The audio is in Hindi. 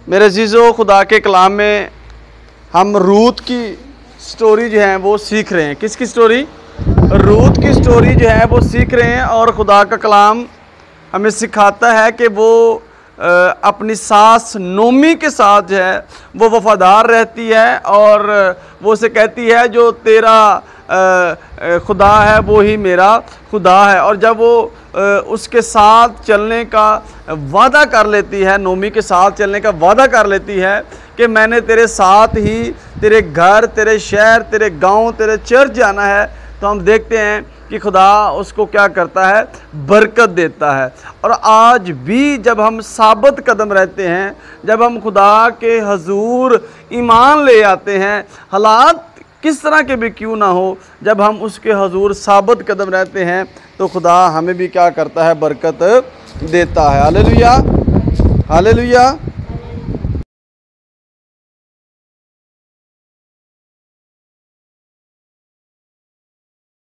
मेरे अजीज़ों, खुदा के कलाम में हम रूत की स्टोरी जो है वो सीख रहे हैं। किसकी स्टोरी? रूत की स्टोरी जो है वो सीख रहे हैं। और खुदा का कलाम हमें सिखाता है कि वो अपनी सास नोमी के साथ जो है वो वफादार रहती है और वो उसे कहती है जो तेरा खुदा है वो ही मेरा खुदा है। और जब वो उसके साथ चलने का वादा कर लेती है, नोमी के साथ चलने का वादा कर लेती है कि मैंने तेरे साथ ही तेरे घर, तेरे शहर, तेरे गांव, तेरे चर्च जाना है, तो हम देखते हैं कि खुदा उसको क्या करता है? बरकत देता है। और आज भी जब हम साबित कदम रहते हैं, जब हम खुदा के हजूर ईमान ले आते हैं, हालात किस तरह के भी क्यों ना हो, जब हम उसके हजूर साबित कदम रहते हैं तो खुदा हमें भी क्या करता है? बरकत देता है। Hallelujah, hallelujah.